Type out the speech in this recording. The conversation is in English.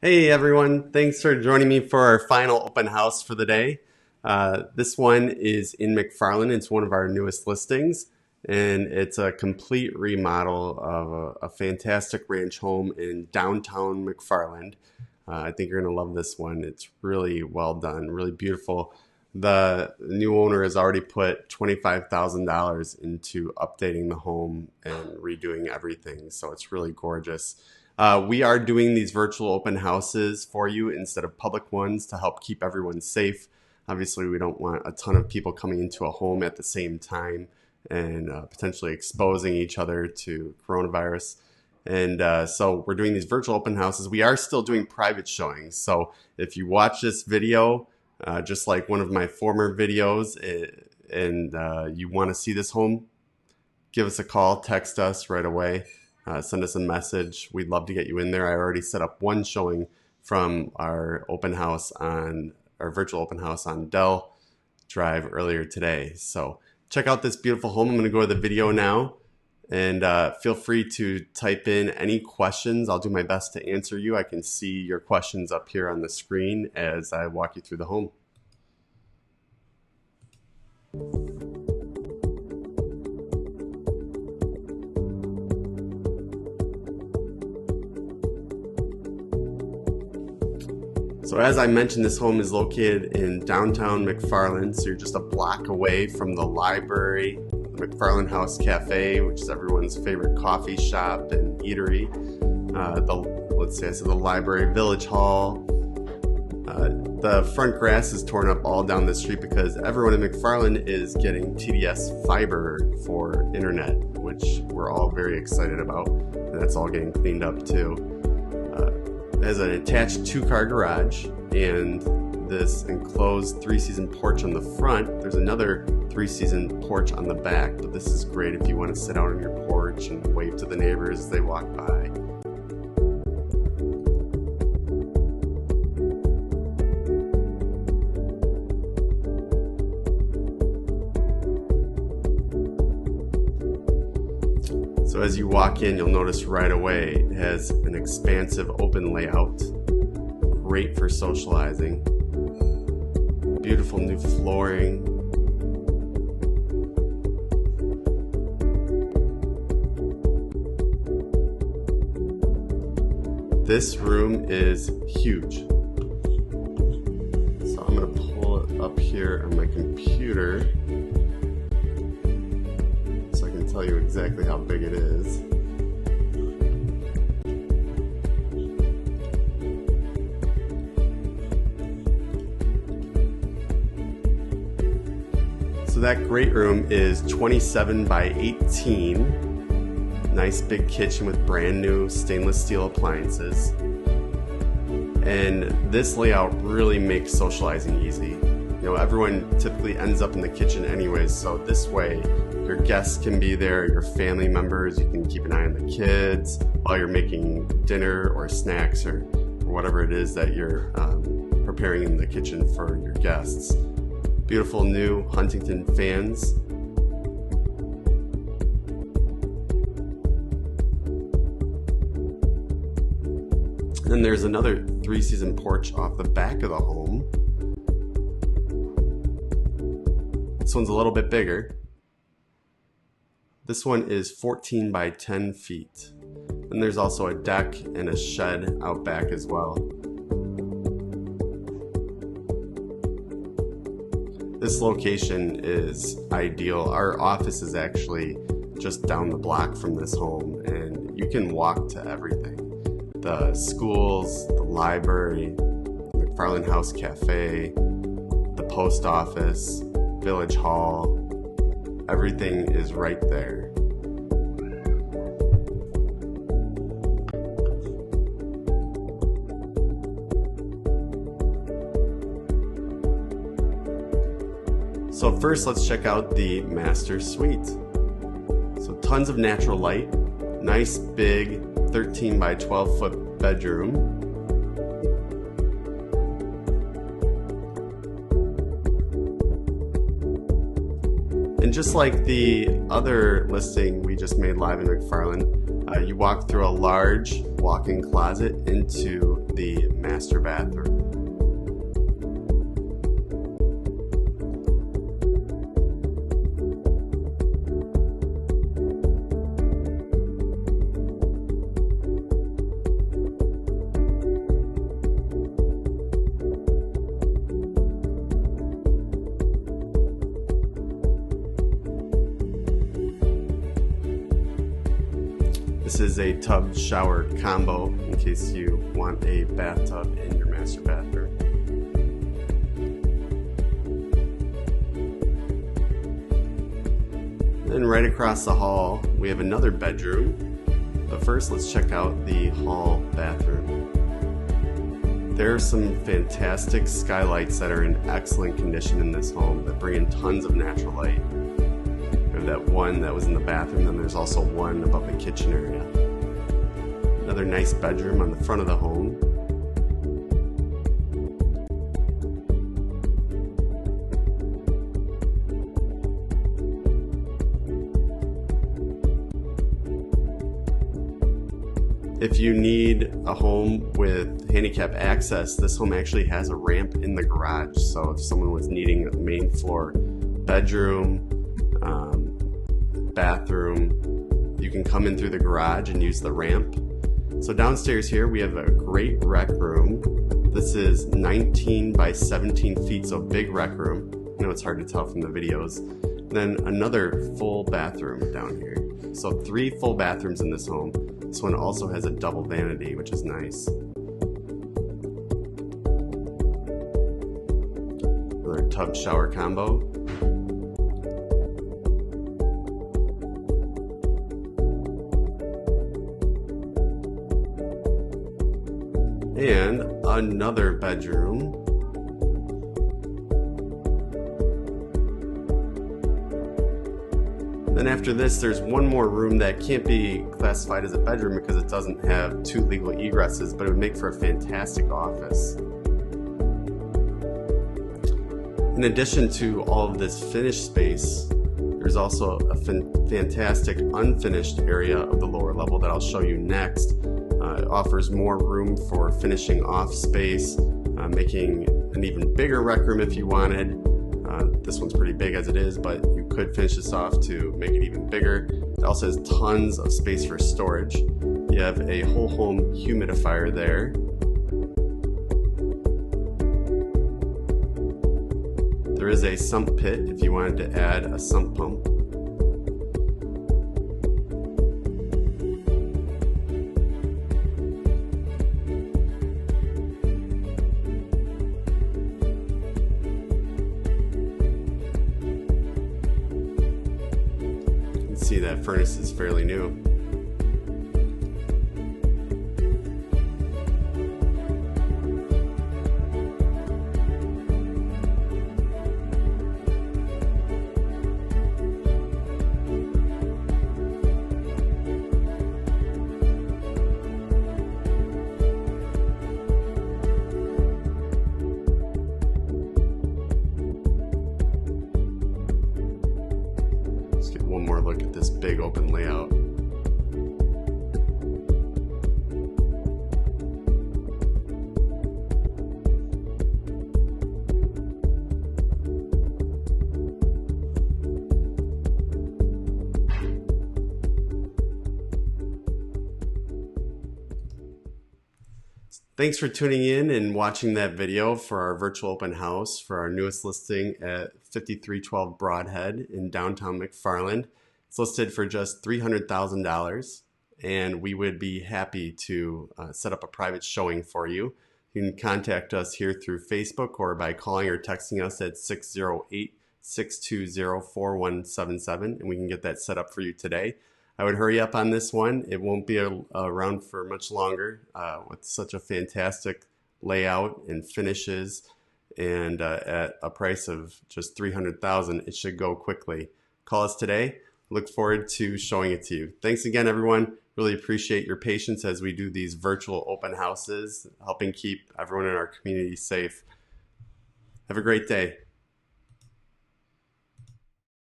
Hey everyone, thanks for joining me for our final open house for the day. This one is in McFarland. It's one of our newest listings, and it's a complete remodel of a fantastic ranch home in downtown McFarland. I think you're going to love this one. It's really well done, really beautiful. The new owner has already put $25,000 into updating the home and redoing everything, so it's really gorgeous. We are doing these virtual open houses for you instead of public ones to help keep everyone safe. Obviously, we don't want a ton of people coming into a home at the same time and potentially exposing each other to coronavirus. And so we're doing these virtual open houses. We are still doing private showings. So if you watch this video, just like one of my former videos, and you want to see this home, give us a call, text us right away. Send us a message. We'd love to get you in there. I already set up one showing from our virtual open house on Dell Drive earlier today. So check out this beautiful home. I'm going to go to the video now, and feel free to type in any questions. I'll do my best to answer you. I can see your questions up here on the screen as I walk you through the home. So as I mentioned, this home is located in downtown McFarland, so you're just a block away from the library, the McFarland House Cafe, which is everyone's favorite coffee shop and eatery. The library, Village Hall. The front grass is torn up all down the street because everyone in McFarland is getting TDS fiber for internet, which we're all very excited about, and that's all getting cleaned up too. It has an attached 2-car garage and this enclosed 3-season porch on the front. There's another 3-season porch on the back, but this is great if you want to sit out on your porch and wave to the neighbors as they walk by. So as you walk in, you'll notice right away it has an expansive open layout, great for socializing, beautiful new flooring. This room is huge. So I'm going to pull it up here on my computer so I can tell you exactly how big it is. So that great room is 27 by 18. Nice big kitchen with brand new stainless steel appliances. And this layout really makes socializing easy. You know, everyone typically ends up in the kitchen anyways, so this way your guests can be there, your family members, you can keep an eye on the kids while you're making dinner or snacks or whatever it is that you're preparing in the kitchen for your guests. Beautiful new Huntington fans. And there's another 3-season porch off the back of the home. This one's a little bit bigger. This one is 14 by 10 feet. And there's also a deck and a shed out back as well. This location is ideal. Our office is actually just down the block from this home, and you can walk to everything. The schools, the library, the McFarland House Cafe, the post office, Village Hall, everything is right there. So first, let's check out the master suite. So tons of natural light, nice big 13 by 12 foot bedroom. And just like the other listing we just made live in McFarland, you walk through a large walk-in closet into the master bathroom. This is a tub shower combo in case you want a bathtub in your master bathroom. Then right across the hall we have another bedroom, but first let's check out the hall bathroom. There are some fantastic skylights that are in excellent condition in this home that bring in tons of natural light. That one that was in the bathroom, then there's also one above the kitchen area. Another nice bedroom on the front of the home. If you need a home with handicap access, this home actually has a ramp in the garage. So if someone was needing a main floor bedroom, bathroom, you can come in through the garage and use the ramp. So downstairs here we have a great rec room. This is 19 by 17 feet, so big rec room. I know it's hard to tell from the videos. Then another full bathroom down here. So 3 full bathrooms in this home. This one also has a double vanity, which is nice. Another tub shower combo. And another bedroom. Then after this, there's one more room that can't be classified as a bedroom because it doesn't have 2 legal egresses, but it would make for a fantastic office. In addition to all of this finished space, there's also a fantastic unfinished area of the lower level that I'll show you next. It offers more room for finishing off space, making an even bigger rec room if you wanted. This one's pretty big as it is, but you could finish this off to make it even bigger. It also has tons of space for storage. You have a whole home humidifier there. There is a sump pit if you wanted to add a sump pump. See, that furnace is fairly new. Let's get one more look at this big open layout. Thanks for tuning in and watching that video for our virtual open house for our newest listing at 5312 Broadhead in downtown McFarland. It's listed for just $300,000, and we would be happy to set up a private showing for you. You can contact us here through Facebook or by calling or texting us at 608-620-4177, and we can get that set up for you today. I would hurry up on this one. It won't be around for much longer with such a fantastic layout and finishes, and at a price of just $300,000, it should go quickly. Call us today. Look forward to showing it to you. Thanks again, everyone. Really appreciate your patience as we do these virtual open houses, helping keep everyone in our community safe. Have a great day.